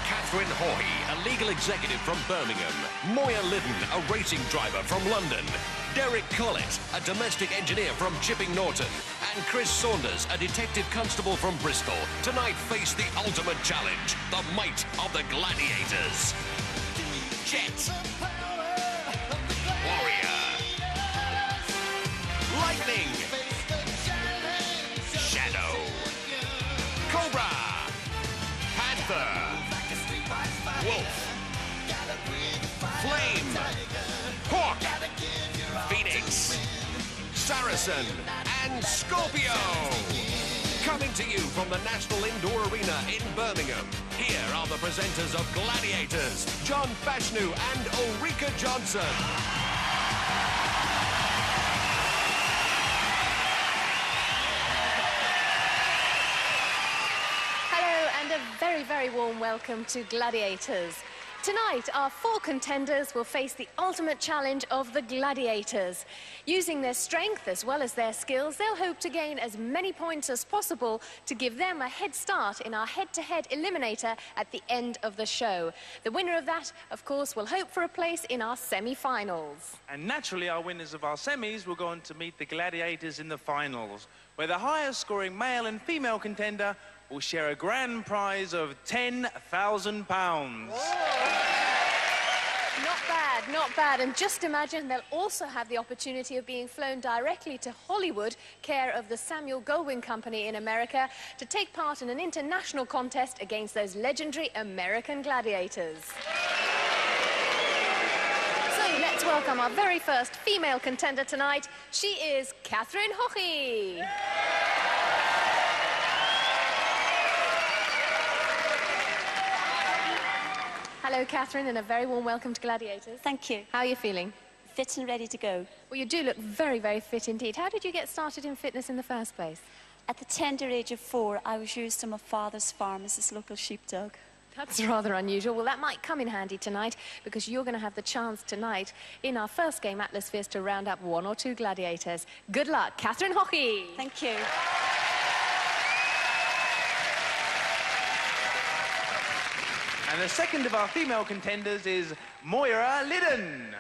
Catherine Hawhey, a legal executive from Birmingham. Moya Liddon, a racing driver from London. Derek Collett, a domestic engineer from Chipping Norton. And Chris Saunders, a detective constable from Bristol. Tonight face the ultimate challenge, the might of the Gladiators. Jet. Warrior. Lightning. Shadow. Cobra. Panther. Wolf. Flame. Hawk. Phoenix. Saracen. And Scorpio. Coming to you from the National Indoor Arena in Birmingham, here are the presenters of Gladiators, John Fashnu and Ulrika Johnson. Hello and a very, very warm welcome to Gladiators. Tonight, our 4 contenders will face the ultimate challenge of the Gladiators. Using their strength as well as their skills, they'll hope to gain as many points as possible to give them a head start in our head-to-head eliminator at the end of the show. The winner of that, of course, will hope for a place in our semi-finals. And naturally, our winners of our semis will go on to meet the Gladiators in the finals, where the highest scoring male and female contender will share a grand prize of £10,000. Not bad, not bad. And just imagine they'll also have the opportunity of being flown directly to Hollywood, care of the Samuel Goldwyn Company in America, to take part in an international contest against those legendary American gladiators. So let's welcome our very first female contender tonight. She is Catherine Hawhey. Hello, Catherine, and a very warm welcome to Gladiators. Thank you. How are you feeling? Fit and ready to go. Well, you do look very, very fit indeed. How did you get started in fitness in the first place? At the tender age of 4, I was used on my father's farm as his local sheepdog. That's rather unusual. Well, that might come in handy tonight, because you're going to have the chance tonight in our first game, Atmospheres, to round up 1 or 2 gladiators. Good luck, Catherine Hawhey. Thank you. And the second of our female contenders is Moya Liddon.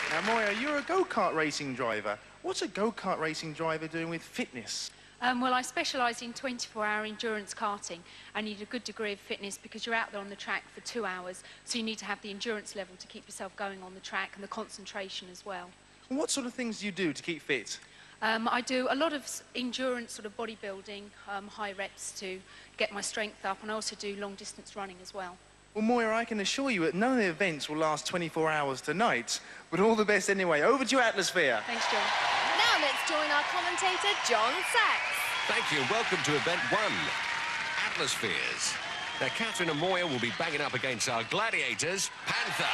Now, Moya, you're a go-kart racing driver. What's a go-kart racing driver doing with fitness? Well, I specialise in 24-hour endurance karting. I need a good degree of fitness because you're out there on the track for 2 hours, so you need to have the endurance level to keep yourself going on the track and the concentration as well. And what sort of things do you do to keep fit? I do a lot of endurance, sort of bodybuilding, high reps to get my strength up, and I also do long-distance running as well. Well, Moya, I can assure you that none of the events will last 24 hours tonight, but all the best anyway. Over to your Atmosphere. Thanks, John. Now let's join our commentator, John Sachs. Thank you. Welcome to Event 1, Atmospheres. Now, Catherine and Moya will be banging up against our gladiators, Panther.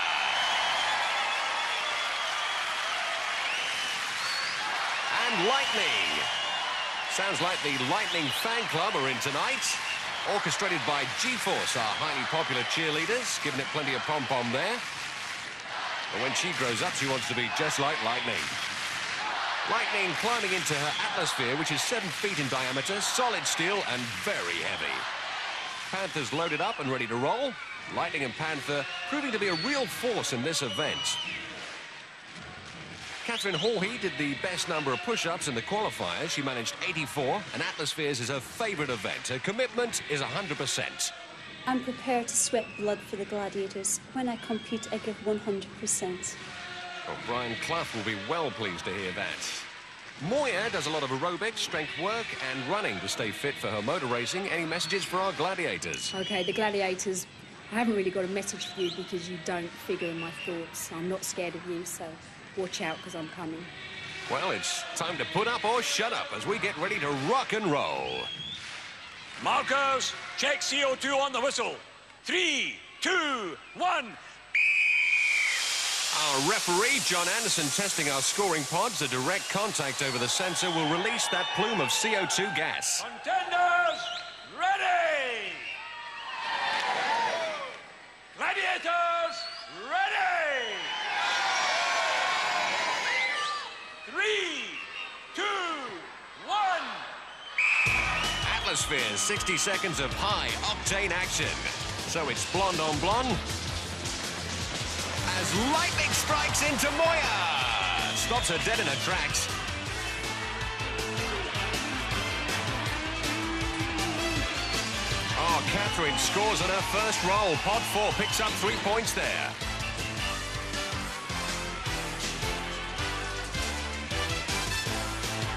And Lightning. Sounds like the Lightning fan club are in tonight. Orchestrated by G-Force, our highly popular cheerleaders, giving it plenty of pom-pom there. But when she grows up, she wants to be just like Lightning. Lightning climbing into her atmosphere, which is 7 feet in diameter, solid steel and very heavy. Panther's loaded up and ready to roll. Lightning and Panther proving to be a real force in this event. Catherine Hawhey did the best number of push-ups in the qualifiers. She managed 84, and Atmospheres is her favourite event. Her commitment is 100%. I'm prepared to sweat blood for the Gladiators. When I compete, I give 100%. Well, Brian Clough will be well pleased to hear that. Moya does a lot of aerobics, strength work and running to stay fit for her motor racing. Any messages for our gladiators? OK, the Gladiators, I haven't really got a message for you because you don't figure in my thoughts. I'm not scared of you, so watch out because I'm coming. Well, it's time to put up or shut up as we get ready to rock and roll. Markers, check CO2 on the whistle. 3, 2, 1. Our referee, John Anderson, testing our scoring pods. A direct contact over the sensor will release that plume of CO2 gas. Contenders, ready! Gladiators, ready! 3, 2, 1. Atmosphere, 60 seconds of high-octane action. So it's blonde on blonde. As lightning strikes into Moya. Stops her dead in her tracks. Oh, Catherine scores on her first roll. Pod 4 picks up 3 points there.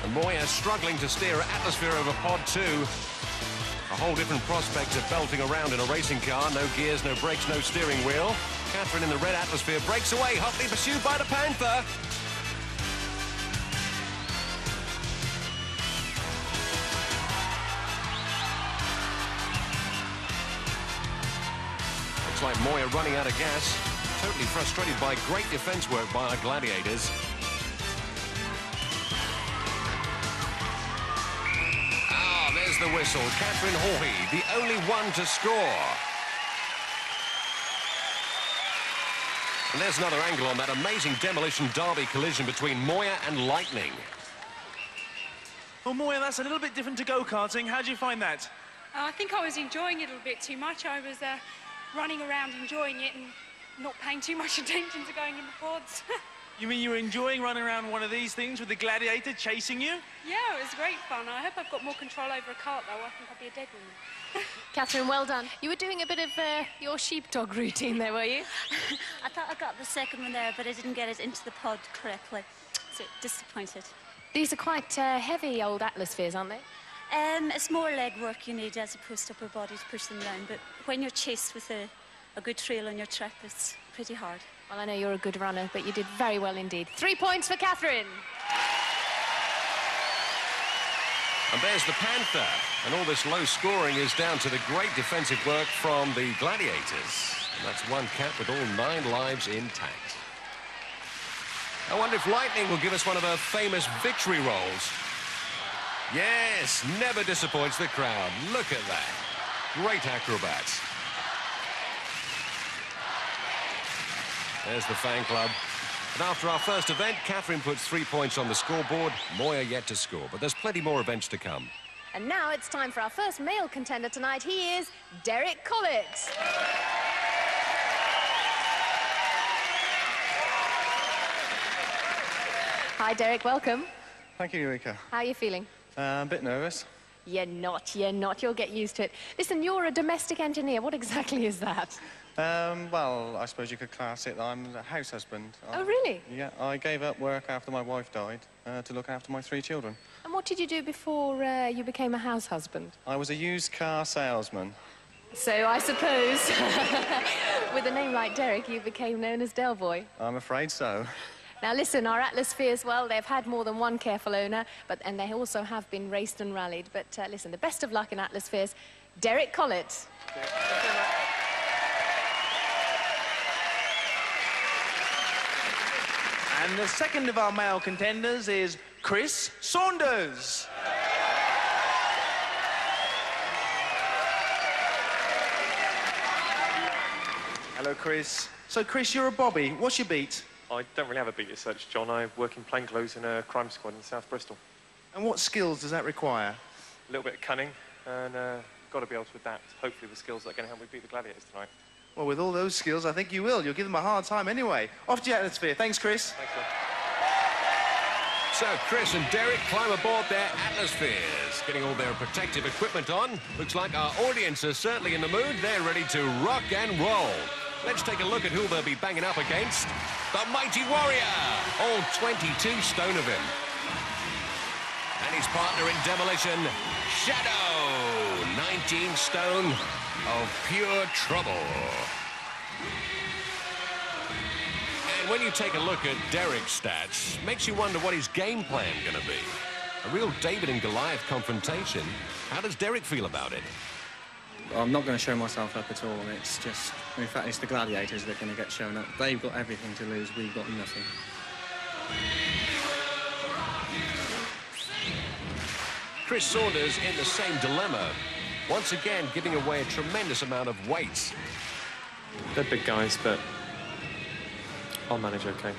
And Moya struggling to steer Atmosphere over Pod 2. A whole different prospect of belting around in a racing car. No gears, no brakes, no steering wheel. Catherine in the red Atmosphere breaks away, hotly pursued by the Panther. Looks like Moya running out of gas. Totally frustrated by great defense work by our Gladiators. Ah, there's the whistle. Catherine Haughey, the only one to score. And there's another angle on that amazing demolition derby collision between Moya and Lightning. Well, Moya, that's a little bit different to go-karting. How do you find that? I think I was enjoying it a little bit too much. I was running around enjoying it and not paying too much attention to going in the pods. You mean you were enjoying running around one of these things with the Gladiator chasing you? Yeah, it was great fun. I hope I've got more control over a cart, though. I think I'll be a dead woman. Catherine, well done. You were doing a bit of your sheepdog routine there, were you? I thought I got the second one there, but I didn't get it into the pod correctly. So disappointed. These are quite heavy old Atmospheres, aren't they? It's more leg work you need as opposed to upper body to push them down. But when you're chased with a good trail on your track, it's pretty hard. Well, I know you're a good runner, but you did very well indeed. 3 points for Catherine. And there's the Panther. And all this low scoring is down to the great defensive work from the Gladiators. And that's one cat with all 9 lives intact. I wonder if Lightning will give us one of her famous victory rolls. Yes, never disappoints the crowd. Look at that. Great acrobats. There's the fan club. And after our first event, Catherine puts 3 points on the scoreboard. Moya yet to score, but there's plenty more events to come. And now it's time for our first male contender tonight. He is Derek Collett. Hi, Derek, welcome. Thank you, Eureka. How are you feeling? A bit nervous. You're not. You'll get used to it. Listen, you're a domestic engineer. What exactly is that? Well, I suppose you could class it. I'm a house husband. Oh, really? Yeah, I gave up work after my wife died to look after my 3 children. And what did you do before you became a house husband? I was a used car salesman. So I suppose with a name like Derek, you became known as Del Boy. I'm afraid so. Now listen, our Atmospheres, well, they've had more than one careful owner, and they also have been raced and rallied. But listen, the best of luck in Atmospheres, Derek Collett. And the second of our male contenders is Chris Saunders. Hello, Chris. So, Chris, you're a bobby. What's your beat? I don't really have a beat as such, John. I work in plainclothes in a crime squad in South Bristol. And what skills does that require? A little bit of cunning and got to be able to adapt. Hopefully the skills that are going to help me beat the Gladiators tonight. Well, with all those skills, I think you will. You'll give them a hard time anyway. Off to your Atmosphere. Thanks, Chris. Thanks, John. So Chris and Derek climb aboard their Atmospheres, getting all their protective equipment on. Looks like our audience is certainly in the mood. They're ready to rock and roll. Let's take a look at who they'll be banging up against. The Mighty Warrior, all 22 stone of him. And his partner in demolition, Shadow, 19 stone of pure trouble. And when you take a look at Derek's stats, makes you wonder what his game plan going to be. A real David and Goliath confrontation. How does Derek feel about it? I'm not going to show myself up at all. It's just, in fact, it's the Gladiators that are going to get shown up. They've got everything to lose. We've got nothing. Chris Saunders in the same dilemma. Once again, giving away a tremendous amount of weight. They're big guys, but I'll manage okay.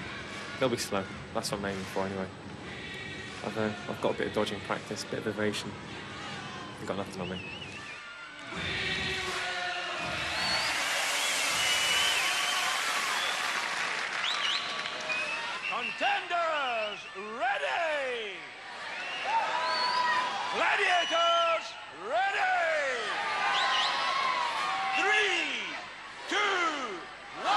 They'll be slow. That's what I'm aiming for anyway. I've got a bit of dodging practice, a bit of evasion. You've got nothing on me. Contenders, ready! Gladiators, ready! 3, 2, 1.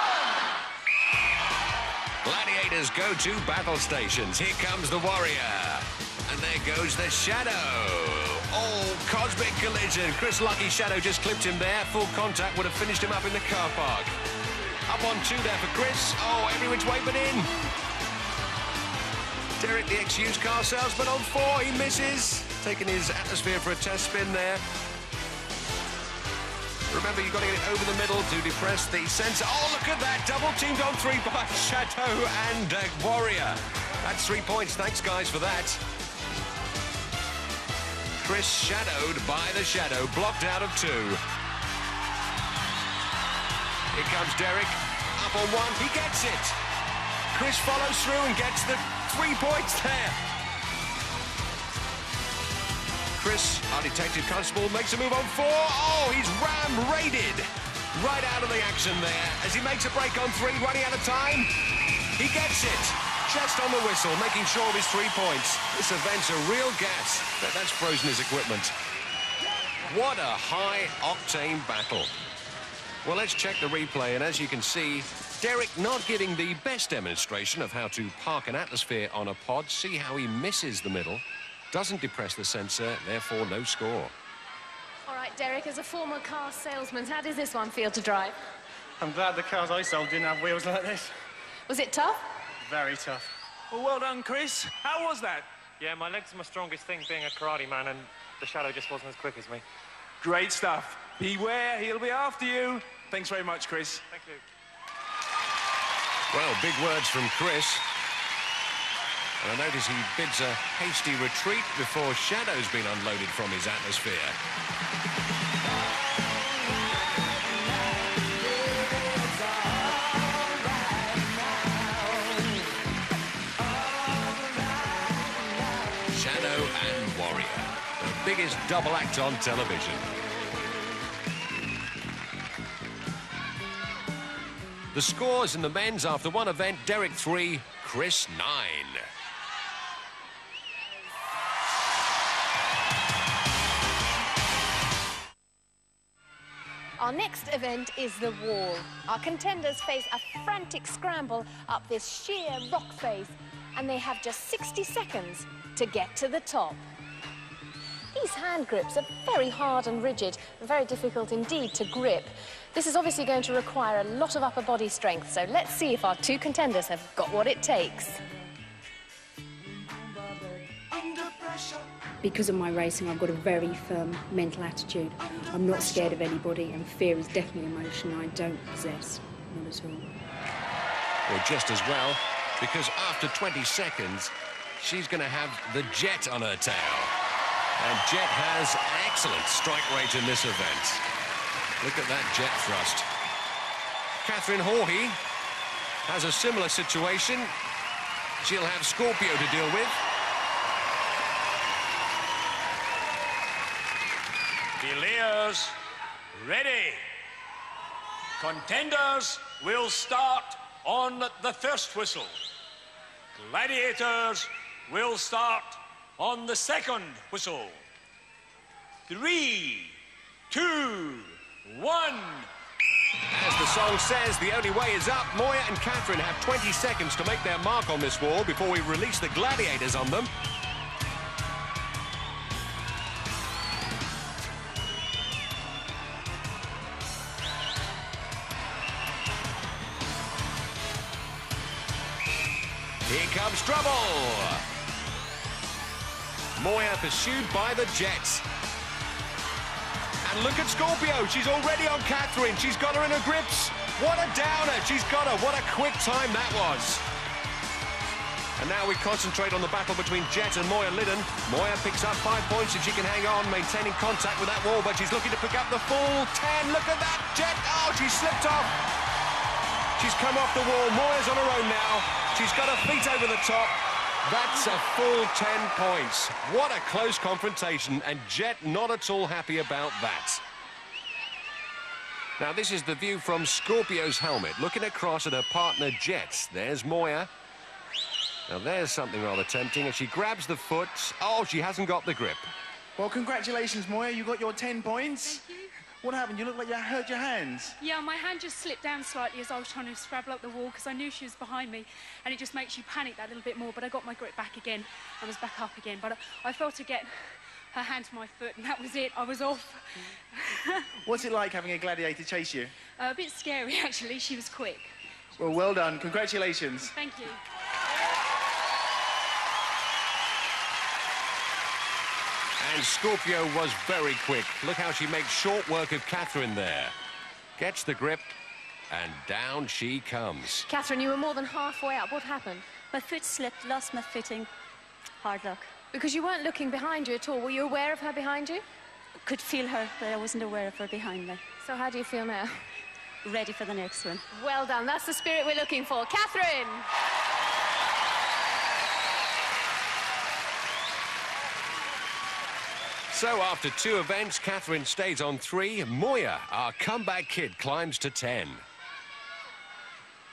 Gladiators go to battle stations. Here comes the warrior. And there goes the shadow. Oh, cosmic collision. Chris Lucky Shadow just clipped him there. Full contact would have finished him up in the car park. Up on 2 there for Chris. Oh, every which way but in. Derek, the ex-used car salesman, on 4. He misses. Taking his atmosphere for a test spin there. Remember, you've got to get it over the middle to depress the sensor. Oh, look at that. Double teamed on 3 by Shadow and Warrior. That's 3 points. Thanks, guys, for that. Chris shadowed by the Shadow. Blocked out of 2. Here comes Derek. Up on 1. He gets it. Chris follows through and gets the 3 points there. Chris, our detective constable, makes a move on 4. Oh, he's ram-raided right out of the action there as he makes a break on 3, running out of time. He gets it. Just on the whistle, making sure of his 3 points. This event's a real gas. That's frozen his equipment. What a high-octane battle. Well, let's check the replay, and as you can see, Derek not giving the best demonstration of how to park an atmosphere on a pod. See how he misses the middle. Doesn't depress the sensor, therefore no score. All right, Derek, as a former car salesman, how does this one feel to drive? I'm glad the cars I sold didn't have wheels like this. Was it tough? Very tough. Well done, Chris. How was that? Yeah, my legs are my strongest thing, being a karate man, and the Shadow just wasn't as quick as me. Great stuff. Beware, he'll be after you. Thanks very much, Chris. Thank you. Well, big words from Chris. And I notice he bids a hasty retreat before Shadow's been unloaded from his atmosphere. Shadow and Warrior, the biggest double act on television. The scores in the men's after one event, Derek 3, Chris 9. Our next event is the wall. Our contenders face a frantic scramble up this sheer rock face, and they have just 60 seconds to get to the top. These hand grips are very hard and rigid, and very difficult indeed to grip. This is obviously going to require a lot of upper body strength, so let's see if our 2 contenders have got what it takes. Because of my racing, I've got a very firm mental attitude. I'm not scared of anybody, and fear is definitely an emotion I don't possess, not at all. Or just as well, because after 20 seconds, she's going to have the Jet on her tail. And Jet has excellent strike rate in this event. Look at that Jet thrust. Catherine Hawhey has a similar situation. She'll have Scorpio to deal with. Delayers, ready. Contenders will start on the first whistle. Gladiators will start on the second whistle. 3, 2, 1. As the song says, the only way is up. Moya and Catherine have 20 seconds to make their mark on this wall before we release the Gladiators on them. Here comes trouble. Moya pursued by the Jets. And look at Scorpio. She's already on Catherine. She's got her in her grips. What a downer. She's got her. What a quick time that was. And now we concentrate on the battle between Jet and Moya Liddon. Moya picks up 5 points if she can hang on, maintaining contact with that wall, but she's looking to pick up the full 10. Look at that, Jet. Oh, she slipped off. She's come off the wall. Moya's on her own now. She's got her feet over the top. That's a full 10 points. What a close confrontation, and Jet not at all happy about that. Now, this is the view from Scorpio's helmet, looking across at her partner, Jet. There's Moya. Now, there's something rather tempting as she grabs the foot. Oh, she hasn't got the grip. Well, congratulations, Moya. You got your 10 points. Thank you. What happened? You look like you hurt your hands. Yeah, my hand just slipped down slightly as I was trying to scrabble up the wall because I knew she was behind me, and it just makes you panic that little bit more. But I got my grip back again and was back up again. But I felt her get her hand to my foot, and that was it. I was off. What's it like having a gladiator chase you? A bit scary, actually. She was quick. Well, well done. Congratulations. Thank you. And Scorpio was very quick. Look how she makes short work of Catherine there. Gets the grip, and down she comes. Catherine, you were more than halfway up. What happened? My foot slipped, lost my footing. Hard luck. Because you weren't looking behind you at all. Were you aware of her behind you? Could feel her, but I wasn't aware of her behind me. So how do you feel now? Ready for the next one. Well done. That's the spirit we're looking for. Catherine! So after 2 events, Catherine stays on 3. Moya, our comeback kid, climbs to 10.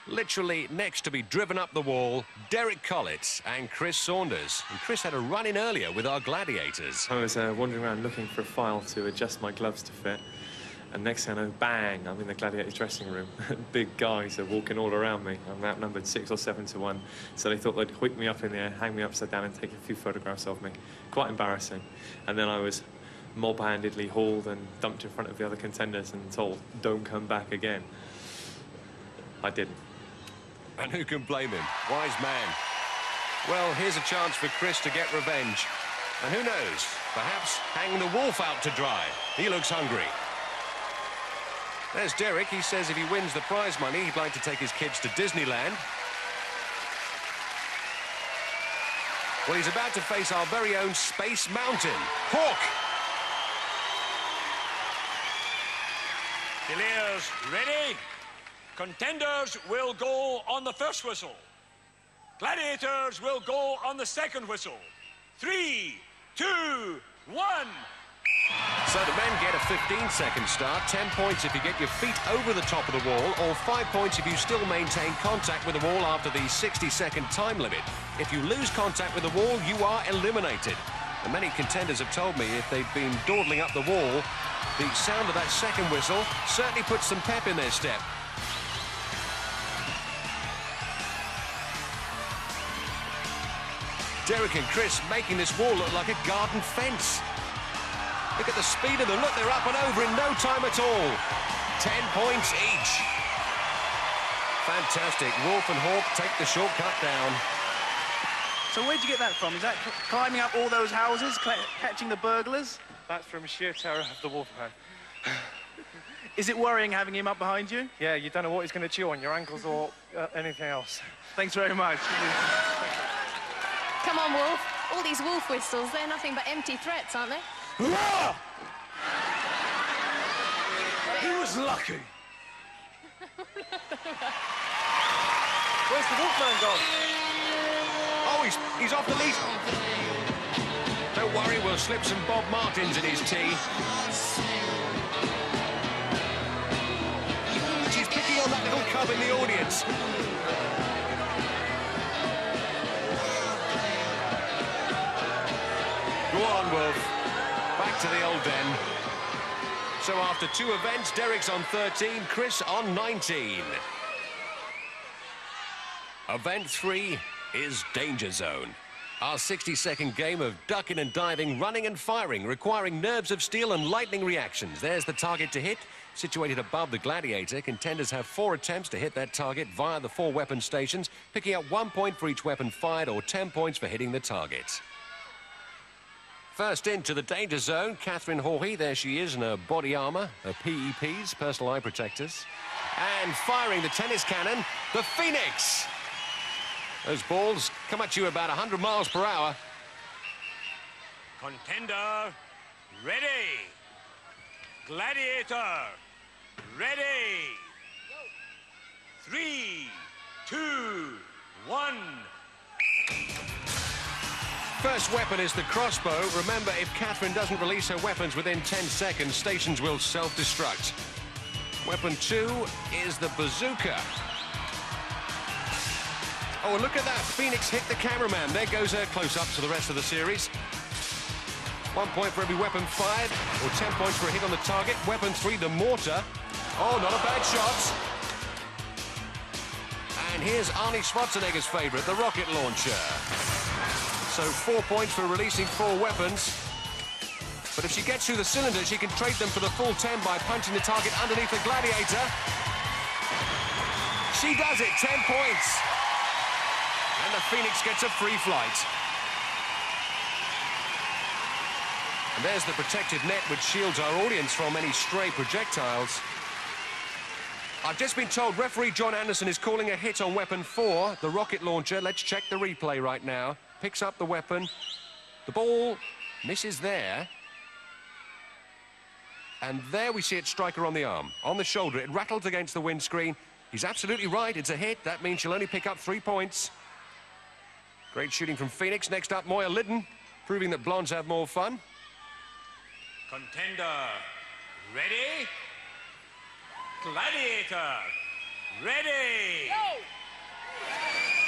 Literally next to be driven up the wall, Derek Collett and Chris Saunders. And Chris had a run in earlier with our gladiators. I was wandering around looking for a file to adjust my gloves to fit. And next thing I know, bang, I'm in the Gladiators dressing room. Big guys are walking all around me. I'm outnumbered 6 or 7 to 1. So they thought they'd hoik me up in the air, hang me upside down and take a few photographs of me. Quite embarrassing. And then I was mob-handedly hauled and dumped in front of the other contenders and told, don't come back again. I didn't. And who can blame him? Wise man. Well, here's a chance for Chris to get revenge. And who knows, perhaps hang the wolf out to dry. He looks hungry. There's Derek. He says if he wins the prize money, he'd like to take his kids to Disneyland. Well, he's about to face our very own Space Mountain. Hawk! Players ready? Contenders will go on the first whistle. Gladiators will go on the second whistle. 3, 2, 1. So the men get a 15-second start, 10 points if you get your feet over the top of the wall, or 5 points if you still maintain contact with the wall after the 60-second time limit. If you lose contact with the wall, you are eliminated. And many contenders have told me if they've been dawdling up the wall, the sound of that second whistle certainly puts some pep in their step. Derek and Chris making this wall look like a garden fence. Look at the speed of them. Look, they're up and over in no time at all. 10 points each. Fantastic. Wolf and Hawk take the shortcut down. So where'd you get that from? Is that climbing up all those houses, catching the burglars? That's from sheer terror of the Wolfman. Is it worrying having him up behind you? Yeah, you don't know what he's going to chew on, your ankles or anything else. Thanks very much. Come on, Wolf. All these wolf whistles, they're nothing but empty threats, aren't they? He was lucky. Where's the Wolfman gone? Oh, he's off the lead. Don't worry, we'll slip some Bob Martins in his tea. She's picking on that little cub in the audience. Go on, Wolf. Back to the old den. So after 2 events, Derek's on 13, Chris on 19. Event 3 is Danger Zone. Our 60-second game of ducking and diving, running and firing, requiring nerves of steel and lightning reactions. There's the target to hit. Situated above the Gladiator, contenders have 4 attempts to hit that target via the 4 weapon stations, picking up 1 point for each weapon fired or 10 points for hitting the target. First into the danger zone, Catherine Hawkey. There she is in her body armour, her PEPs, personal eye protectors. And firing the tennis cannon, the Phoenix. Those balls come at you about 100 miles per hour. Contender, ready. Gladiator, ready. 3, 2, 1. First weapon is the crossbow. Remember, if Catherine doesn't release her weapons within 10 seconds, stations will self-destruct. Weapon 2 is the bazooka. Oh, look at that. Phoenix hit the cameraman. There goes her close-up to the rest of the series. 1 point for every weapon fired, or 10 points for a hit on the target. Weapon 3, the mortar. Oh, not a bad shot. And here's Arnie Schwarzenegger's favourite, the rocket launcher. So 4 points for releasing 4 weapons. But if she gets through the cylinder, she can trade them for the full 10 by punching the target underneath the Gladiator. She does it, 10 points. And the Phoenix gets a free flight. And there's the protective net which shields our audience from any stray projectiles. I've just been told referee John Anderson is calling a hit on weapon 4, the rocket launcher. Let's check the replay right now. Picks up the weapon. The ball misses there. And there we see it strike her on the arm, on the shoulder. It rattles against the windscreen. He's absolutely right. It's a hit. That means she'll only pick up 3 points. Great shooting from Phoenix. Next up, Moya Liddon, proving that blondes have more fun. Contender, ready? Gladiator, ready? Go!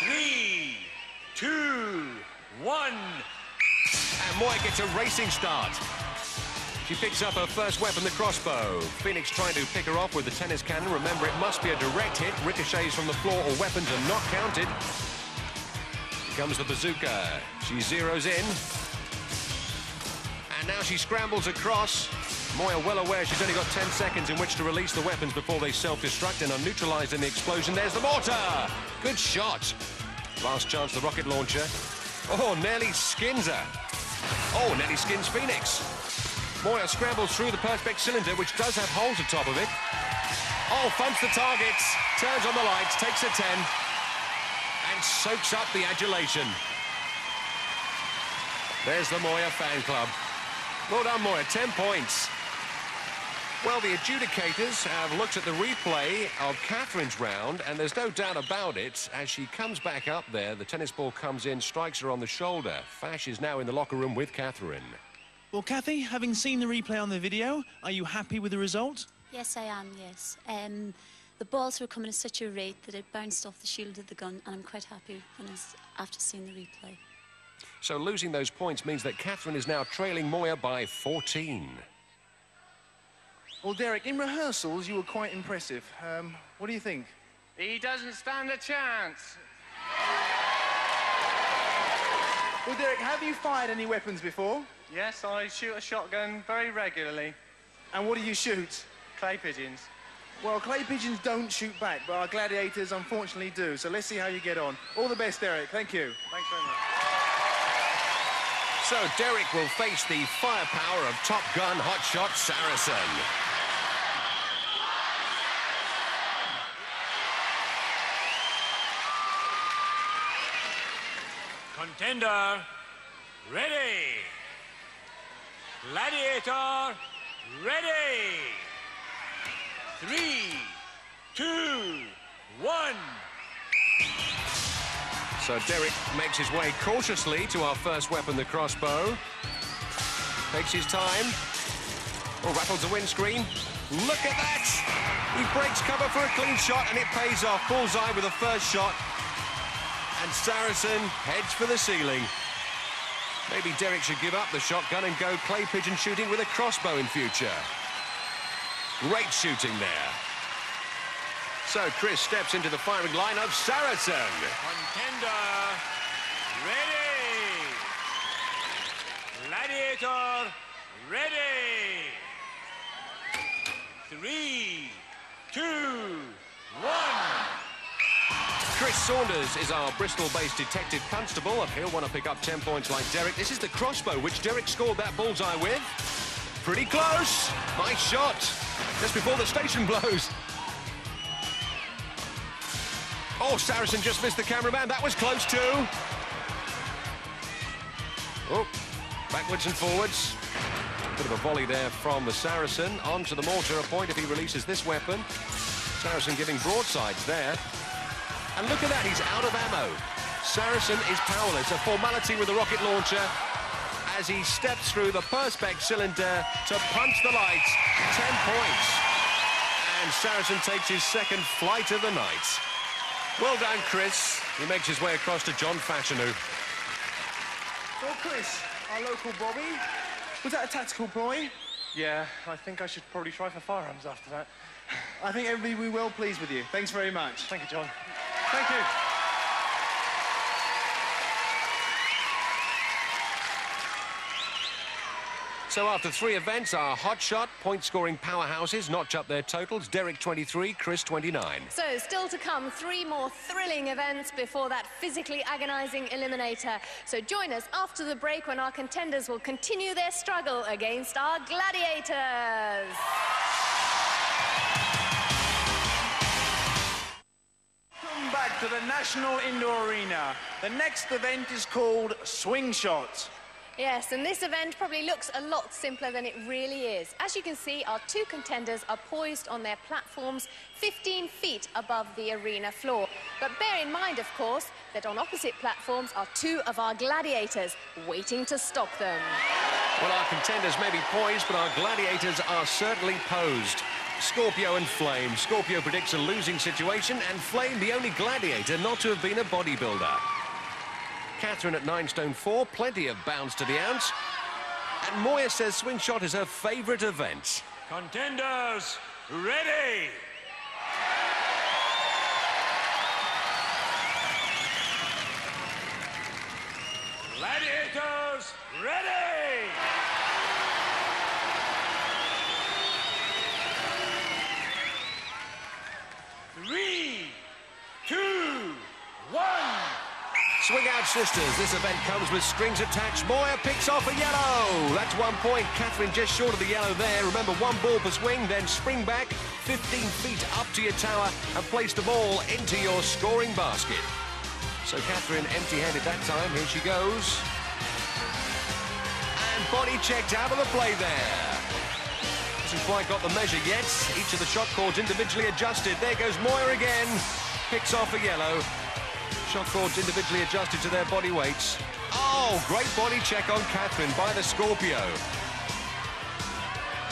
3, 2, 1. And Moya gets a racing start. She picks up her first weapon, the crossbow. Phoenix trying to pick her off with the tennis cannon. Remember, it must be a direct hit. Ricochets from the floor or weapons are not counted. Here comes the bazooka. She zeroes in. And now she scrambles across. Moya well aware she's only got 10 seconds in which to release the weapons before they self-destruct and are neutralized in the explosion. There's the mortar! Good shot. Last chance, the rocket launcher. Oh, nearly skins her. Oh, nearly skins Phoenix. Moya scrambles through the perspex cylinder, which does have holes atop of it. Oh, thumps the targets, turns on the lights, takes a 10, and soaks up the adulation. There's the Moya fan club. Well done, Moya, 10 points. Well, the adjudicators have looked at the replay of Catherine's round, and there's no doubt about it. As she comes back up there, the tennis ball comes in, strikes her on the shoulder. Fash is now in the locker room with Catherine. Well, Cathy, having seen the replay on the video, are you happy with the result? Yes, I am, yes. The balls were coming at such a rate that it bounced off the shield of the gun, and I'm quite happy after seeing the replay. So losing those points means that Catherine is now trailing Moya by 14. Well, Derek, in rehearsals, you were quite impressive. What do you think? He doesn't stand a chance. Well, Derek, have you fired any weapons before? Yes, I shoot a shotgun very regularly. And what do you shoot? Clay pigeons. Well, clay pigeons don't shoot back, but our gladiators unfortunately do. So let's see how you get on. All the best, Derek. Thank you. Thanks very much. So Derek will face the firepower of Top Gun hotshot Saracen. Contender, ready? Gladiator, ready? 3, 2, 1. So Derek makes his way cautiously to our first weapon, the crossbow. Takes his time. Oh, rattles the windscreen. Look at that! He breaks cover for a clean shot, and it pays off. Bullseye with the first shot. And Saracen heads for the ceiling. Maybe Derek should give up the shotgun and go clay pigeon shooting with a crossbow in future. Great shooting there. So Chris steps into the firing line of Saracen. Contender, ready? Gladiator, ready? 3, 2, 1. Chris Saunders is our Bristol-based detective constable. He'll want to pick up 10 points like Derek. This is the crossbow, which Derek scored that bullseye with. Pretty close. Nice shot. Just before the station blows. Oh, Saracen just missed the cameraman. That was close too. Oh, backwards and forwards. Bit of a volley there from the Saracen. Onto the mortar, a point if he releases this weapon. Saracen giving broadsides there. And look at that, he's out of ammo. Saracen is powerless, a formality with the rocket launcher as he steps through the perspex cylinder to punch the lights. 10 points. And Saracen takes his second flight of the night. Well done, Chris. He makes his way across to John Fashanu. Well, Chris, our local Bobby, was that a tactical ploy? Yeah, I think I should probably try for firearms after that. I think everybody will be well pleased with you. Thanks very much. Thank you, John. Thank you. So after 3 events, our hotshot point-scoring powerhouses notch up their totals. Derek 23, Chris 29. So still to come, 3 more thrilling events before that physically agonising eliminator. So join us after the break when our contenders will continue their struggle against our gladiators. Welcome back to the National Indoor Arena. The next event is called Swing Shot. Yes, and this event probably looks a lot simpler than it really is. As you can see, our 2 contenders are poised on their platforms 15 feet above the arena floor. But bear in mind, of course, that on opposite platforms are 2 of our gladiators waiting to stop them. Well, our contenders may be poised, but our gladiators are certainly posed. Scorpio and Flame. Scorpio predicts a losing situation, and Flame the only gladiator not to have been a bodybuilder. Catherine at 9 stone 4, plenty of bounce to the ounce. And Moya says swing shot is her favourite event. Contenders, ready! Gladiators, ready! 3, 2, 1. Swing out, sisters. This event comes with strings attached. Moya picks off a yellow. That's 1 point. Catherine just short of the yellow there. Remember, 1 ball per swing, then spring back 15 feet up to your tower and place the ball into your scoring basket. So Catherine empty-handed that time. Here she goes. And body checked out of the play there. Hasn't quite got the measure yet. Each of the shot cords individually adjusted. There goes Moya again. Picks off a yellow. Shot cords individually adjusted to their body weights. Oh, great body check on Catherine by the Scorpio.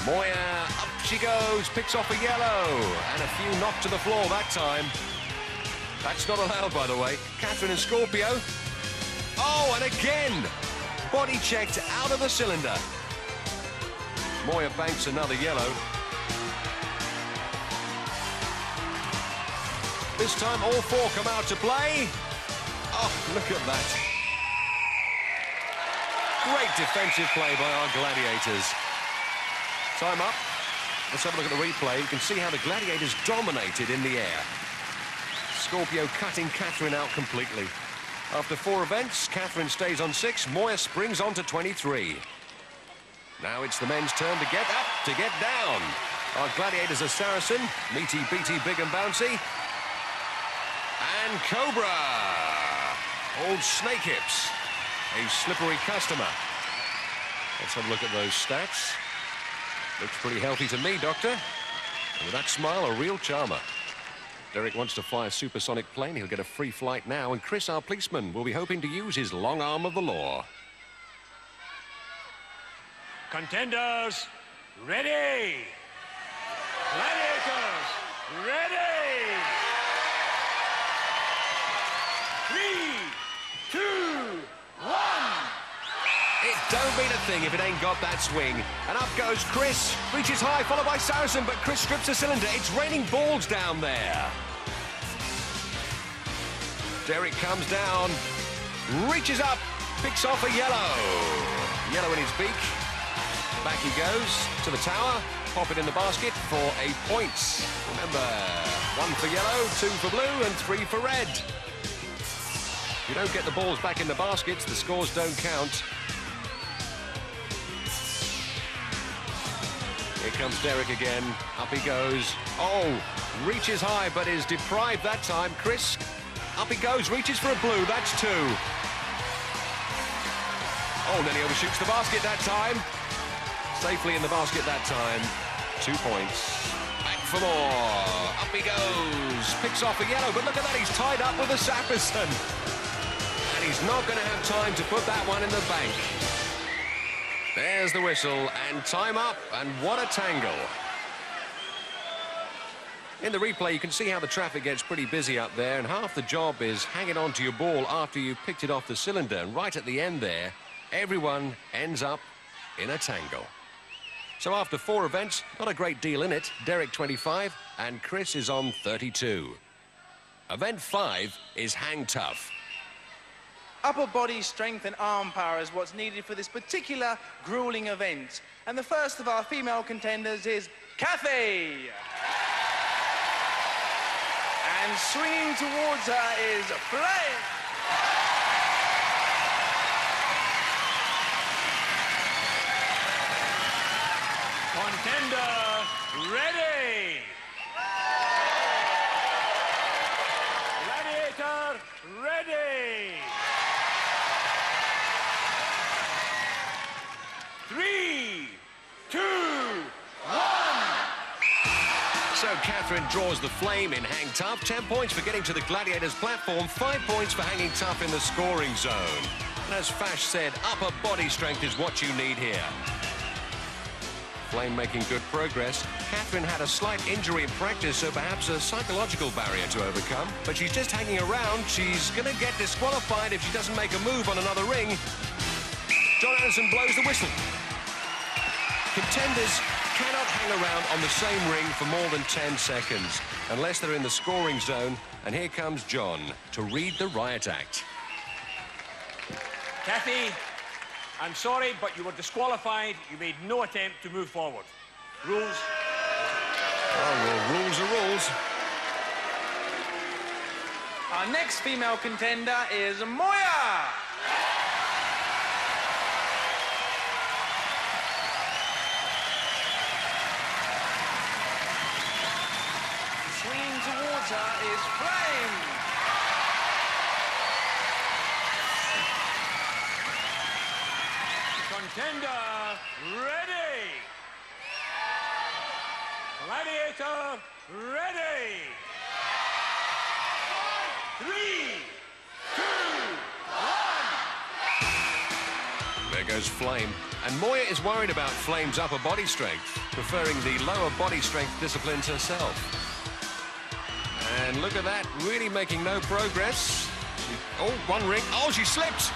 Moya, up she goes, picks off a yellow. And a few knocked to the floor that time. That's not allowed, by the way. Catherine and Scorpio. Oh, and again, body checked out of the cylinder. Moya banks another yellow. This time all 4 come out to play. Oh, look at that. Great defensive play by our gladiators. Time up. Let's have a look at the replay. You can see how the gladiators dominated in the air. Scorpio cutting Catherine out completely. After 4 events, Catherine stays on 6. Moya springs on to 23. Now it's the men's turn to get up, to get down. Our gladiators are Saracen, meaty, beaty, big and bouncy. And Cobra. Old snake hips. A slippery customer. Let's have a look at those stats. Looks pretty healthy to me, Doctor. And with that smile, a real charmer. Derek wants to fly a supersonic plane. He'll get a free flight now. And Chris, our policeman, will be hoping to use his long arm of the law. Contenders, ready! Gladiators, ready! 3, 2, 1. It don't mean a thing if it ain't got that swing. And up goes Chris. Reaches high, followed by Saracen, but Chris strips a cylinder. It's raining balls down there. Derek comes down, reaches up, picks off a yellow. Yellow in his beak. Back he goes to the tower. Pop it in the basket for a point. Remember, 1 for yellow, 2 for blue, and 3 for red. If you don't get the balls back in the baskets, the scores don't count. Here comes Derek again. Up he goes. Oh, reaches high, but is deprived that time. Chris, up he goes, reaches for a blue. That's 2. Oh, nearly overshoots the basket that time. Safely in the basket that time. 2 points. Back for more. Up he goes. Picks off a yellow, but look at that. He's tied up with a Saperson. he's not going to have time to put that one in the bank. There's the whistle, and time up, and what a tangle. In the replay, you can see how the traffic gets pretty busy up there, and half the job is hanging on to your ball after you've picked it off the cylinder. And right at the end there, everyone ends up in a tangle. So after 4 events, not a great deal in it. Derek 25, and Chris is on 32. Event 5 is hang tough. Upper body strength and arm power is what's needed for this particular grueling event. And the first of our female contenders is Kathy. And swinging towards her is Flame. Contender, ready! Gladiator, ready! 3, 2, 1! So Catherine draws the flame in hang tough. 10 points for getting to the Gladiators platform. 5 points for hanging tough in the scoring zone. And as Fash said, upper body strength is what you need here. Flame making good progress. Catherine had a slight injury in practice, so perhaps a psychological barrier to overcome. But she's just hanging around. She's going to get disqualified if she doesn't make a move on another ring. John Anderson blows the whistle. Contenders cannot hang around on the same ring for more than 10 seconds, unless they're in the scoring zone. And here comes John to read the riot act. Kathy, I'm sorry, but you were disqualified. You made no attempt to move forward. Rules? Oh, well, rules are rules. Our next female contender is Moya. Swinging towards her is Flame. Contender, ready! Gladiator, ready! 3, 2, 1! There goes Flame. And Moya is worried about Flame's upper body strength, preferring the lower body strength disciplines herself. And look at that, really making no progress. Oh, one ring. Oh, she slipped.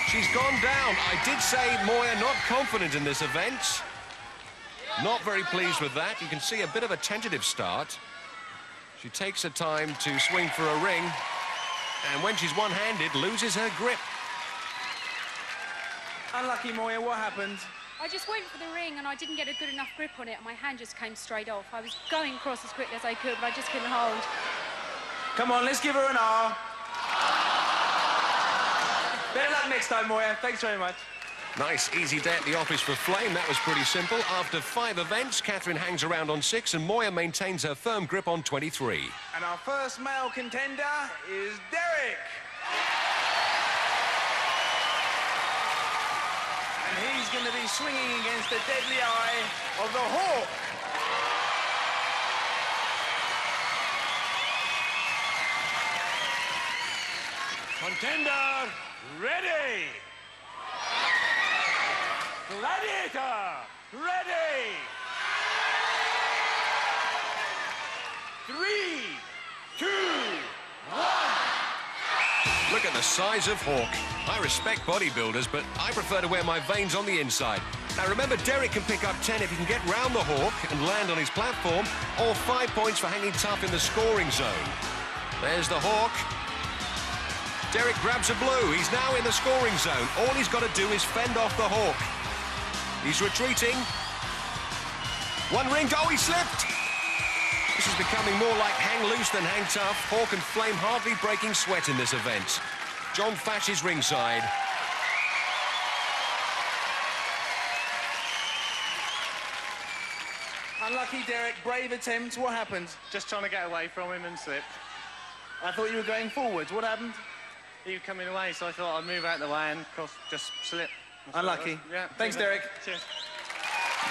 She's gone down. I did say Moya not confident in this event. Not very pleased with that. You can see a bit of a tentative start. She takes her time to swing for a ring. And when she's one-handed, loses her grip. Unlucky, Moya, what happened? I just went for the ring and I didn't get a good enough grip on it and my hand just came straight off. I was going across as quickly as I could, but I just couldn't hold. Come on, let's give her an R. Better luck next time, Moya. Thanks very much. Nice, easy day at the office for Flame. That was pretty simple. After 5 events, Catherine hangs around on 6 and Moya maintains her firm grip on 23. And our first male contender is Derek. And he's going to be swinging against the deadly eye of the Hawk. Contender, ready! Gladiator, ready! 3, 2, 1! Look at the size of Hawk. I respect bodybuilders, but I prefer to wear my veins on the inside. Now remember, Derek can pick up 10 if he can get round the Hawk and land on his platform, or 5 points for hanging tough in the scoring zone. There's the Hawk. Derek grabs a blue. He's now in the scoring zone. All he's got to do is fend off the Hawk. He's retreating. One ring. Oh, he slipped. This is becoming more like hang loose than hang tough. Hawk and Flame hardly breaking sweat in this event. John Fash is ringside. Unlucky, Derek. Brave attempt. What happened? Just trying to get away from him and slip. I thought you were going forwards. What happened? He was coming away, so I thought I'd move out of the way and just slip. Unlucky. Yeah. Thanks, Derek. Cheers.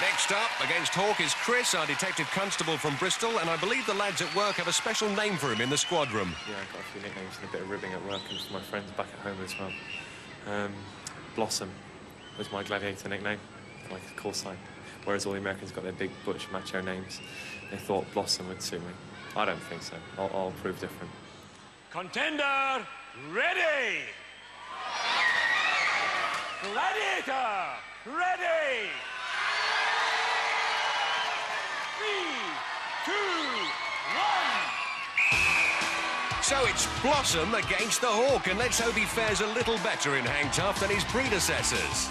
Next up, against Hawk, is Chris, our detective constable from Bristol, and I believe the lads at work have a special name for him in the squad room. Yeah, I've got a few nicknames and a bit of ribbing at work and for my friends back at home as well. Blossom was my Gladiator nickname, like a call sign. Whereas all the Americans got their big butch macho names, they thought Blossom would suit me. I don't think so. I'll prove different. Contender, ready! Gladiator, ready! 3, 2, 1! So it's Blossom against the Hawk, and let's hope he fares a little better in hang tough than his predecessors.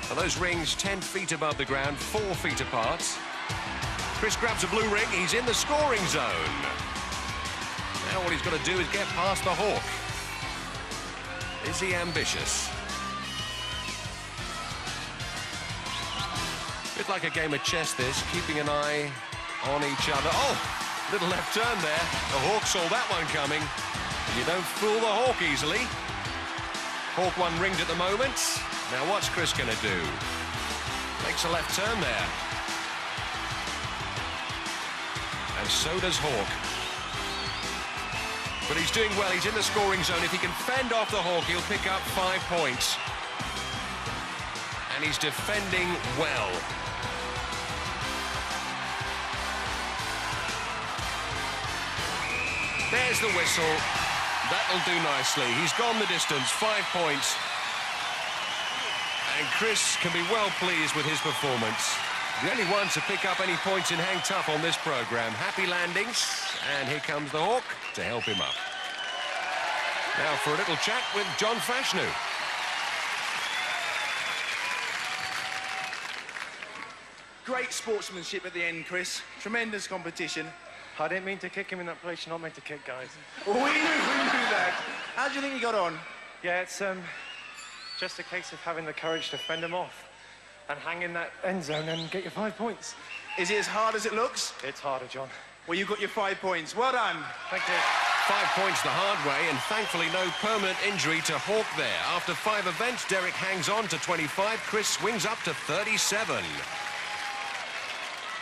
Are those rings 10 feet above the ground, 4 feet apart? Chris grabs a blue ring, he's in the scoring zone. Now all he's got to do is get past the Hawk. Is he ambitious? Bit like a game of chess this, keeping an eye on each other. Oh, little left turn there. The Hawk saw that one coming. You don't fool the Hawk easily. Hawk one ringed at the moment. Now what's Chris going to do? Makes a left turn there. And so does Hawk. But he's doing well, he's in the scoring zone. If he can fend off the Hawk, he'll pick up 5 points. And he's defending well. There's the whistle. That'll do nicely. He's gone the distance, 5 points. And Chris can be well pleased with his performance. The only one to pick up any points in hang tough on this programme. Happy landings. And here comes the Hawk to help him up. Now for a little chat with John Fashanu. Great sportsmanship at the end, Chris. Tremendous competition. I didn't mean to kick him in that place. You're not meant to kick, guys. Well, we knew that. How do you think you got on? Yeah, it's just a case of having the courage to fend him off and hang in that end zone and get your 5 points. Is it as hard as it looks? It's harder, John. Well, you got your 5 points. Well done. Thank you. 5 points the hard way, and thankfully no permanent injury to Hawk there. After 5 events, Derek hangs on to 25. Chris swings up to 37.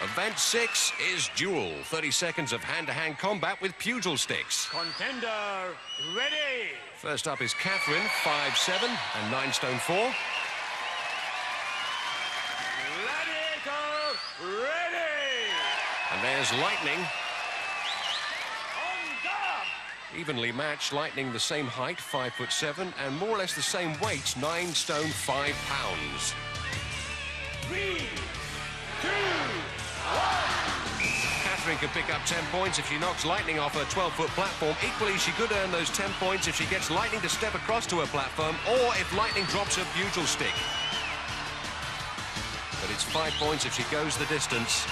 Event 6 is duel. 30 seconds of hand-to-hand combat with pugil sticks. Contender, ready! First up is Catherine, 5'7" and 9 stone 4. Gladiator, ready! And there's Lightning. On guard! Evenly matched, Lightning the same height, 5'7", and more or less the same weight, 9 stone 5 pounds. 3, 2, Catherine can pick up 10 points if she knocks Lightning off her 12-foot platform. Equally, she could earn those 10 points if she gets Lightning to step across to her platform, or if Lightning drops her pugil stick. But it's 5 points if she goes the distance.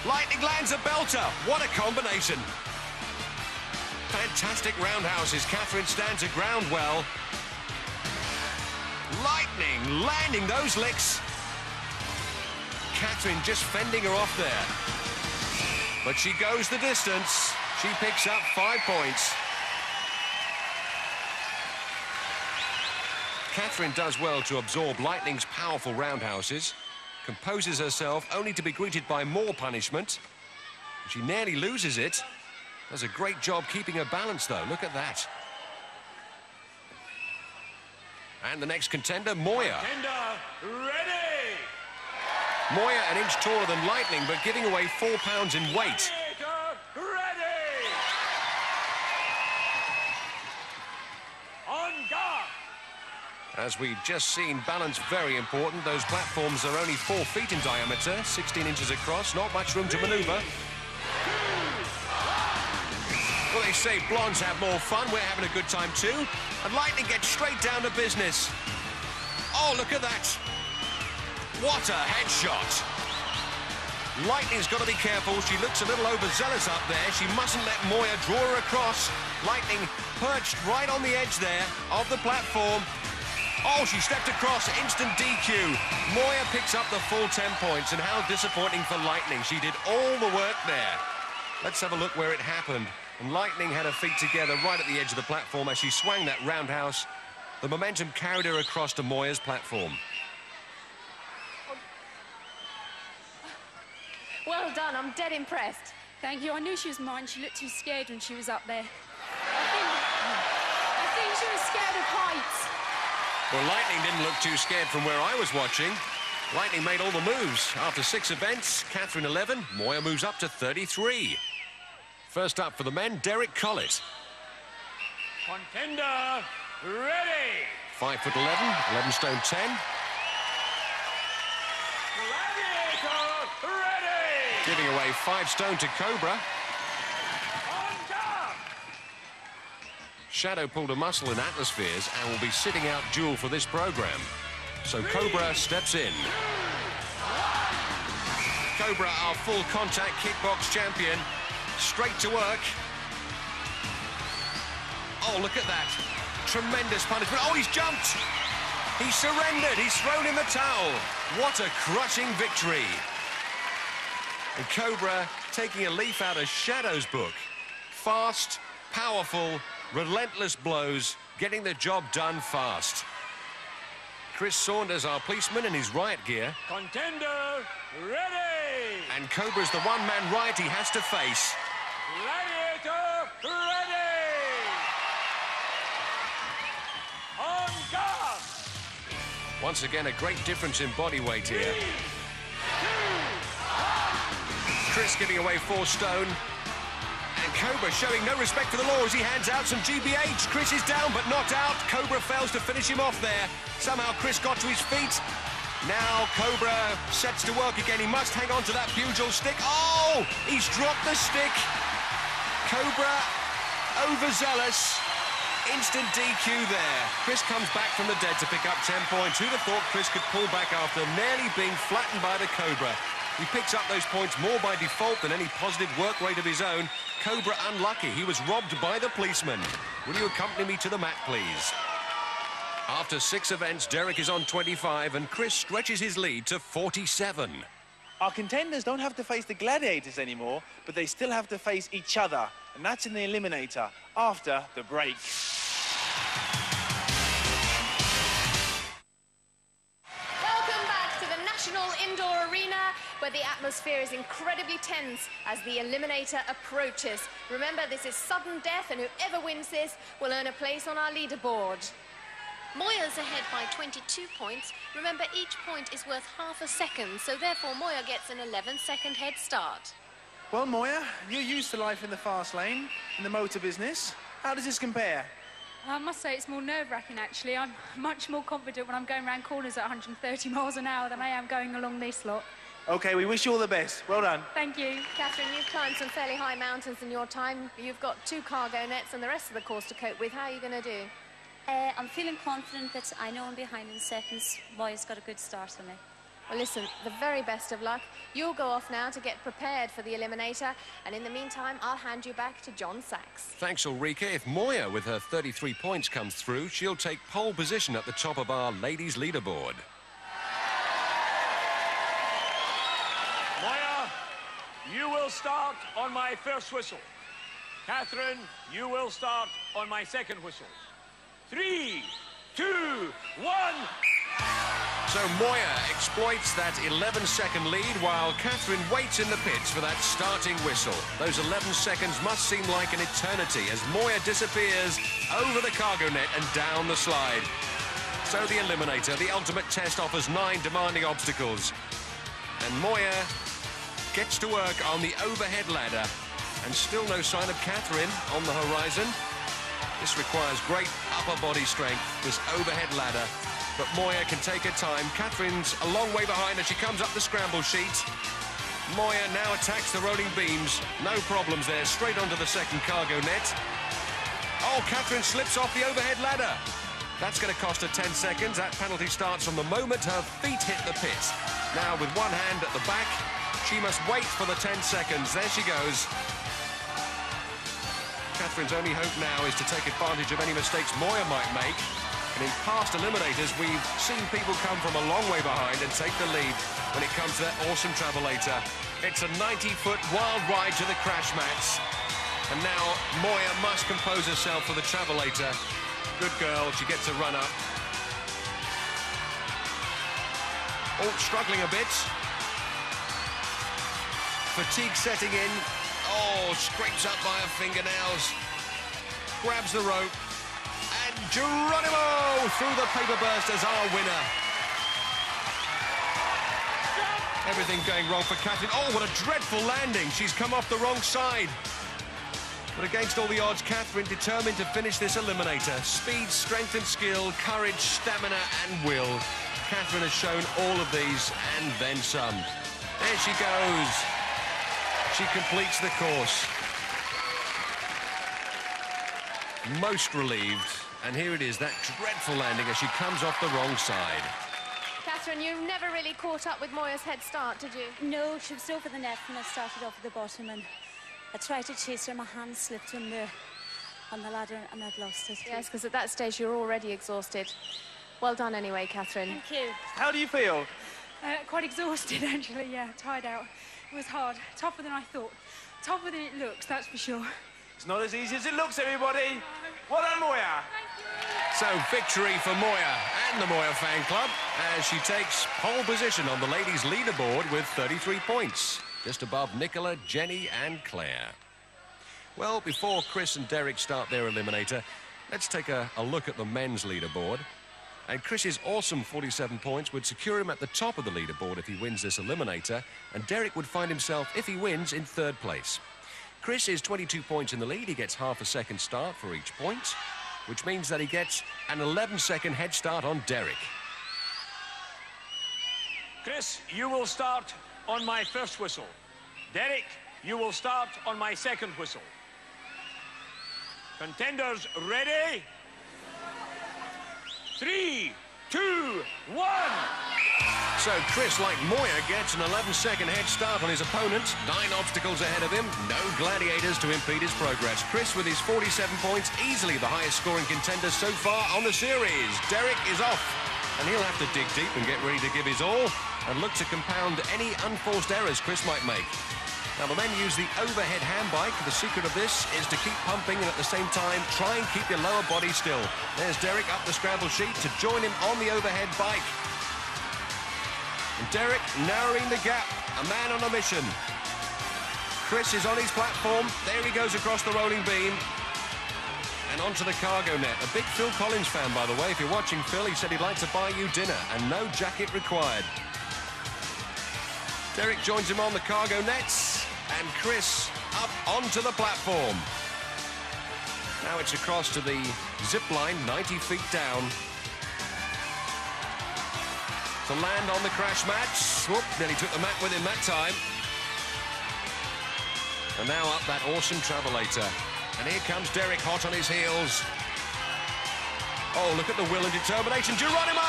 Lightning lands a belter. What a combination. Fantastic roundhouses. Catherine stands her ground well. Lightning landing those licks. Catherine just fending her off there. But she goes the distance. She picks up 5 points. Catherine does well to absorb Lightning's powerful roundhouses, composes herself only to be greeted by more punishment. She nearly loses it. Does a great job keeping her balance, though. Look at that. And the next contender, Moya. Contender, ready! Moya an inch taller than Lightning, but giving away 4 pounds in weight. Gladiator, ready! On guard! As we've just seen, balance very important. Those platforms are only 4 feet in diameter, 16 inches across, not much room to maneuver. Well, they say blondes have more fun. We're having a good time too. And Lightning gets straight down to business. Oh, look at that. What a headshot. Lightning's got to be careful. She looks a little overzealous up there. She mustn't let Moya draw her across. Lightning perched right on the edge there of the platform. Oh, she stepped across, instant DQ. Moya picks up the full 10 points, and how disappointing for Lightning. She did all the work there. Let's have a look where it happened. And Lightning had her feet together right at the edge of the platform as she swung that roundhouse. The momentum carried her across to Moya's platform. Well done, I'm dead impressed. Thank you. I knew she was mine. She looked too scared when she was up there. I think she was scared of heights. Well, Lightning didn't look too scared from where I was watching. Lightning made all the moves. After 6 events, Catherine 11, Moya moves up to 33. First up for the men, Derek Collett. Contender, ready. 5'11", 11 stone 10. Gladiator, ready. Giving away 5 stone to Cobra. On guard. Shadow pulled a muscle in Atmospheres and will be sitting out duel for this program. So Cobra steps in. Cobra, our full contact kickbox champion. Straight to work. Oh, look at that. Tremendous punishment. Oh, he's jumped. He's surrendered. He's thrown in the towel. What a crushing victory. And Cobra taking a leaf out of Shadow's book. Fast, powerful, relentless blows, getting the job done fast. Chris Saunders, our policeman, in his riot gear. Contender, ready. And Cobra's the one-man riot he has to face. Gladiator, ready. On guard. Once again, a great difference in body weight here. 3, 2, 1. Chris giving away 4 stone. And Cobra showing no respect for the law as he hands out some GBH. Chris is down but not out. Cobra fails to finish him off there. Somehow Chris got to his feet. Now Cobra sets to work again. He must hang on to that pugil stick. Oh, he's dropped the stick. Cobra overzealous. Instant DQ there. Chris comes back from the dead to pick up 10 points. Who'd have thought Chris could pull back after nearly being flattened by the Cobra? He picks up those points more by default than any positive work rate of his own. Cobra unlucky. He was robbed by the policeman. Will you accompany me to the mat, please? After 6 events, Derek is on 25 and Chris stretches his lead to 47. Our contenders don't have to face the Gladiators anymore, but they still have to face each other. And that's in the Eliminator after the break. Welcome back to the National Indoor Arena, where the atmosphere is incredibly tense as the Eliminator approaches. Remember, this is sudden death, and whoever wins this will earn a place on our leaderboard. Moya's ahead by 22 points. Remember, each point is worth half a second, so therefore Moya gets an 11-second head start. Well, Moya, you're used to life in the fast lane, in the motor business. How does this compare? I must say it's more nerve-wracking, actually. I'm much more confident when I'm going around corners at 130 miles an hour than I am going along this lot. OK, we wish you all the best. Well done. Thank you. Catherine, you've climbed some fairly high mountains in your time. You've got 2 cargo nets and the rest of the course to cope with. How are you going to do? I'm feeling confident that I know I'm behind in seconds. Moya's got a good start on me. Well, listen, the very best of luck. You'll go off now to get prepared for the Eliminator, and in the meantime, I'll hand you back to John Sachs. Thanks, Ulrika. If Moya, with her 33 points, comes through, she'll take pole position at the top of our ladies' leaderboard. Moya, you will start on my first whistle. Catherine, you will start on my second whistle. 3, 2, 1. So Moya exploits that 11-second lead while Catherine waits in the pits for that starting whistle. Those 11 seconds must seem like an eternity as Moya disappears over the cargo net and down the slide. So the Eliminator, the ultimate test, offers 9 demanding obstacles. And Moya gets to work on the overhead ladder. And still no sign of Catherine on the horizon. This requires great upper body strength, this overhead ladder. But Moya can take her time. Catherine's a long way behind as she comes up the scramble sheet. Moya now attacks the rolling beams. No problems there, straight onto the second cargo net. Oh, Catherine slips off the overhead ladder. That's going to cost her 10 seconds. That penalty starts from the moment her feet hit the pit. Now, with one hand at the back, she must wait for the 10 seconds. There she goes. Catherine's only hope now is to take advantage of any mistakes Moya might make. And in past Eliminators, we've seen people come from a long way behind and take the lead when it comes to that awesome Travelator. It's a 90-foot wild ride to the crash mats. And now Moya must compose herself for the Travelator. Good girl, she gets a run up. Oh, struggling a bit. Fatigue setting in. Oh, scrapes up by her fingernails. Grabs the rope. And Geronimo through the paper burst as our winner. Everything going wrong for Catherine. Oh, what a dreadful landing. She's come off the wrong side. But against all the odds, Catherine determined to finish this eliminator. Speed, strength and skill, courage, stamina and will. Catherine has shown all of these and then some. There she goes. She completes the course. Most relieved. And here it is, that dreadful landing as she comes off the wrong side. Catherine, you never really caught up with Moya's head start, did you? No, she was over the net and I started off at the bottom and I tried to chase her, my hand slipped on the ladder and I'd lost it. Yes, because at that stage you're already exhausted. Well done anyway, Catherine. Thank you. How do you feel? Quite exhausted, actually, yeah, tired out. It was hard, tougher than I thought. Tougher than it looks, that's for sure. It's not as easy as it looks, everybody. Well done, Moya. So victory for Moya and the Moya fan club as she takes pole position on the ladies' leaderboard with 33 points, just above Nicola, Jenny and Claire. Well, before Chris and Derek start their eliminator, let's take a look at the men's leaderboard. And Chris's awesome 47 points would secure him at the top of the leaderboard if he wins this eliminator, and Derek would find himself, if he wins, in third place. Chris is 22 points in the lead. He gets half a second start for each point, which means that he gets an 11-second head start on Derek. Chris, you will start on my first whistle. Derek, you will start on my second whistle. Contenders ready? 3, 2, 1. So Chris, like Moya, gets an 11-second head start on his opponent. 9 obstacles ahead of him. No gladiators to impede his progress. Chris, with his 47 points, easily the highest scoring contender so far on the series. Derek is off, and he'll have to dig deep and get ready to give his all and look to compound any unforced errors Chris might make. Now, the men use the overhead handbike. The secret of this is to keep pumping and at the same time try and keep your lower body still. There's Derek up the scramble sheet to join him on the overhead bike. And Derek narrowing the gap, a man on a mission. Chris is on his platform. There he goes across the rolling beam and onto the cargo net. A big Phil Collins fan, by the way. If you're watching Phil, he said he'd like to buy you dinner and no jacket required. Derek joins him on the cargo nets and Chris up onto the platform. Now it's across to the zip line, 90 feet down. To land on the crash mat. Whoop, nearly took the mat with him that time. And now up that awesome travelator. And here comes Derek hot on his heels. Oh, look at the will and determination. Geronimo!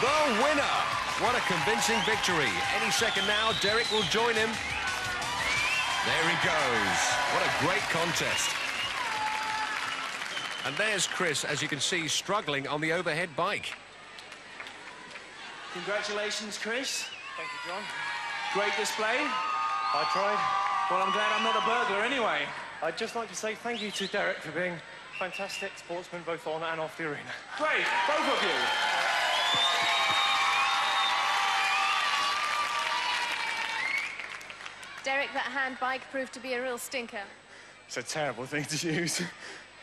The winner! What a convincing victory. Any second now, Derek will join him. There he goes. What a great contest. And there's Chris, as you can see, struggling on the overhead bike. Congratulations, Chris. Thank you, John. Great display. I tried. Well, I'm glad I'm not a burglar anyway. I'd just like to say thank you to Derek for being a fantastic sportsman both on and off the arena. Great, both of you. Derek, that hand bike proved to be a real stinker. It's a terrible thing to use.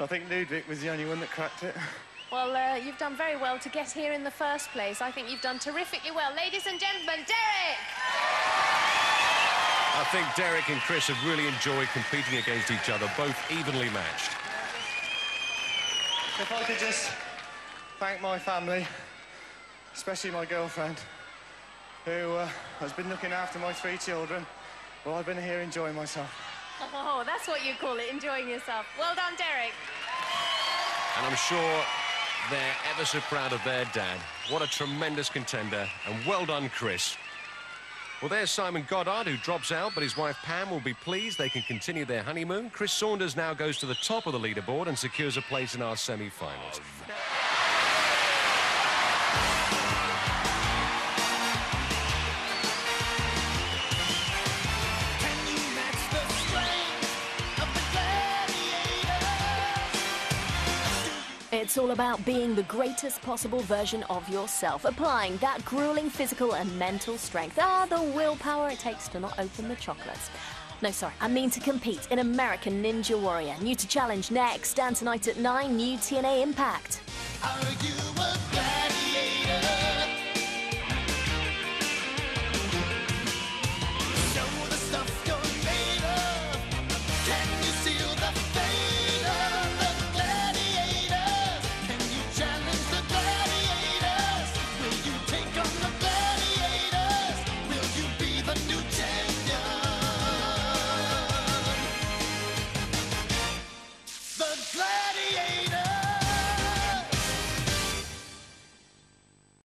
I think Ludwig was the only one that cracked it. Well, you've done very well to get here in the first place. I think you've done terrifically well. Ladies and gentlemen, Derek! I think Derek and Chris have really enjoyed competing against each other, both evenly matched. If I could just thank my family, especially my girlfriend, who has been looking after my 3 children while I've been here enjoying myself. Oh, that's what you call it, enjoying yourself. Well done, Derek. And I'm sure they're ever so proud of their dad. What a tremendous contender, and well done, Chris. Well, there's Simon Goddard, who drops out, but his wife Pam will be pleased. They can continue their honeymoon. Chris Saunders now goes to the top of the leaderboard and secures a place in our semi-finals. It's all about being the greatest possible version of yourself, applying that grueling physical and mental strength, the willpower it takes to not open the chocolates. No, sorry, I mean to compete in American Ninja Warrior. New to challenge next, and tonight at 9, new TNA Impact.